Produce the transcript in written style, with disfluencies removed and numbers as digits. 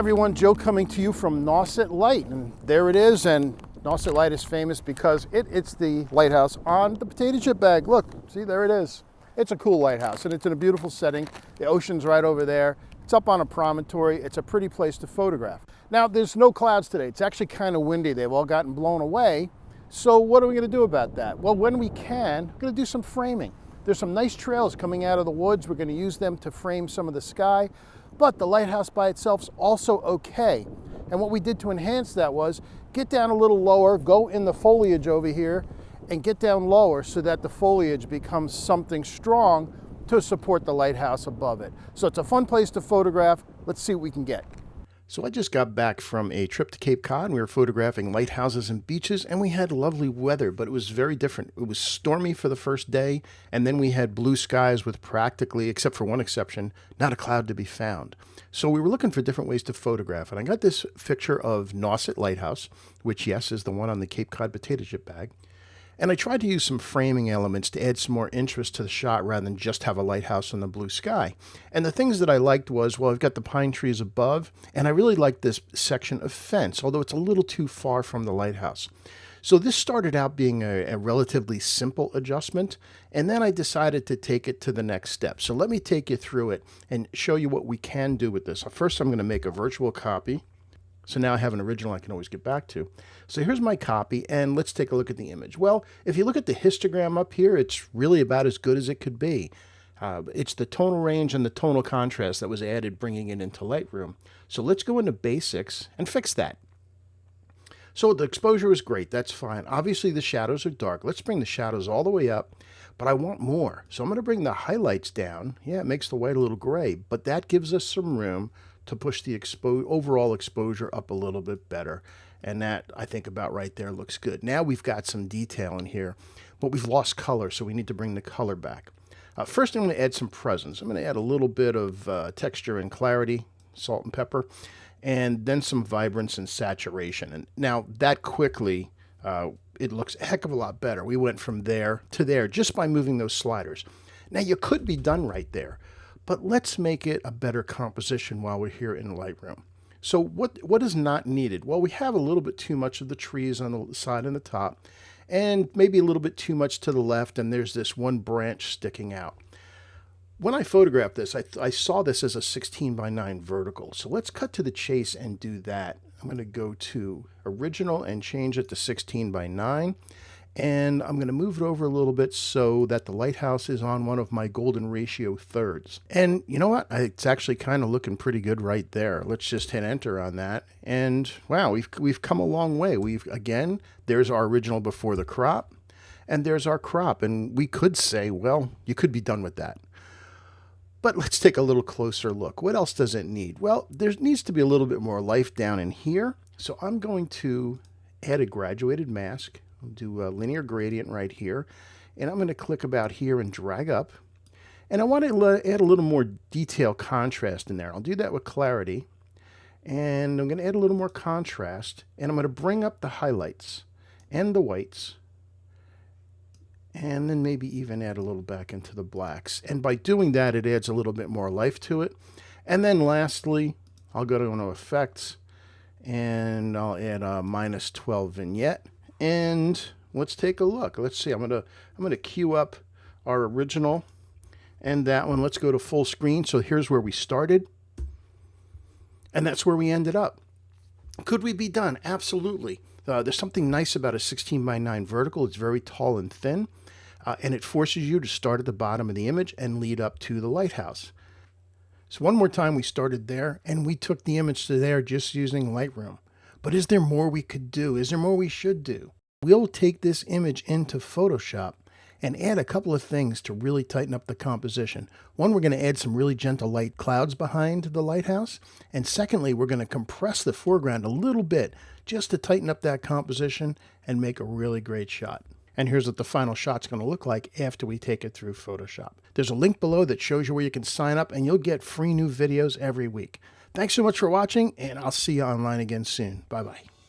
everyone, Joe coming to you from Nauset Light, and there it is. And Nauset Light is famous because it's the lighthouse on the potato chip bag. Look, see, there it is. It's a cool lighthouse, and it's in a beautiful setting. The ocean's right over there. It's up on a promontory. It's a pretty place to photograph. Now, there's no clouds today. It's actually kind of windy. They've all gotten blown away. So what are we going to do about that? Well, when we can, we're going to do some framing. There's some nice trails coming out of the woods. We're going to use them to frame some of the sky. But the lighthouse by itself is also okay. And what we did to enhance that was get down a little lower, go in the foliage over here, and get down lower so that the foliage becomes something strong to support the lighthouse above it. So it's a fun place to photograph. Let's see what we can get. So I just got back from a trip to Cape Cod, and we were photographing lighthouses and beaches, and we had lovely weather, but it was very different. It was stormy for the first day, and then we had blue skies with practically, except for one exception, not a cloud to be found. So we were looking for different ways to photograph, and I got this picture of Nauset Lighthouse, which, yes, is the one on the Cape Cod potato chip bag. And I tried to use some framing elements to add some more interest to the shot rather than just have a lighthouse in the blue sky. And the things that I liked was, well, I've got the pine trees above, and I really liked this section of fence, although it's a little too far from the lighthouse. So this started out being a relatively simple adjustment, and then I decided to take it to the next step. So let me take you through it and show you what we can do with this. First, I'm going to make a virtual copy. So now I have an original I can always get back to. So here's my copy, and let's take a look at the image. Well, if you look at the histogram up here, it's really about as good as it could be. It's the tonal range and the tonal contrast that was added bringing it into Lightroom. So let's go into basics and fix that. So the exposure is great, that's fine. Obviously the shadows are dark. Let's bring the shadows all the way up, but I want more. So I'm going to bring the highlights down. Yeah, it makes the white a little gray, but that gives us some room to push the overall exposure up a little bit better. And that, I think, about right there looks good. Now we've got some detail in here, but we've lost color, so we need to bring the color back. First, I'm going to add some presence. I'm going to add a little bit of texture and clarity, salt and pepper, and then some vibrance and saturation. And now that quickly, it looks a heck of a lot better. We went from there to there just by moving those sliders. Now, you could be done right there, but let's make it a better composition while we're here in Lightroom. So what is not needed? Well, we have a little bit too much of the trees on the side and the top, and maybe a little bit too much to the left, and there's this one branch sticking out. When I photographed this, I saw this as a 16:9 vertical. So let's cut to the chase and do that. I'm going to go to original and change it to 16:9. And I'm going to move it over a little bit so that the lighthouse is on one of my golden ratio thirds. And you know what? It's actually kind of looking pretty good right there. Let's just hit enter on that. And wow, we've come a long way. Again, there's our original before the crop, and there's our crop. And we could say, well, you could be done with that. But let's take a little closer look. What else does it need? Well, there needs to be a little bit more life down in here. So I'm going to add a graduated mask. I'll do a linear gradient right here, and I'm going to click about here and drag up. And I want to add a little more detail contrast in there. I'll do that with clarity, and I'm going to add a little more contrast, and I'm going to bring up the highlights and the whites, and then maybe even add a little back into the blacks. And by doing that, it adds a little bit more life to it. And then lastly, I'll go to effects, and I'll add a -12 vignette. And let's take a look. Let's see. I'm gonna queue up our original and that one. Let's go to full screen. So here's where we started, and that's where we ended up. Could we be done? Absolutely. There's something nice about a 16:9 vertical. It's very tall and thin, and it forces you to start at the bottom of the image and lead up to the lighthouse. So one more time, we started there, and we took the image to there just using Lightroom. But is there more we could do? Is there more we should do? We'll take this image into Photoshop and add a couple of things to really tighten up the composition. One, we're going to add some really gentle light clouds behind the lighthouse. And secondly, we're going to compress the foreground a little bit just to tighten up that composition and make a really great shot. And here's what the final shot's going to look like after we take it through Photoshop. There's a link below that shows you where you can sign up, and you'll get free new videos every week. Thanks so much for watching, and I'll see you online again soon. Bye-bye.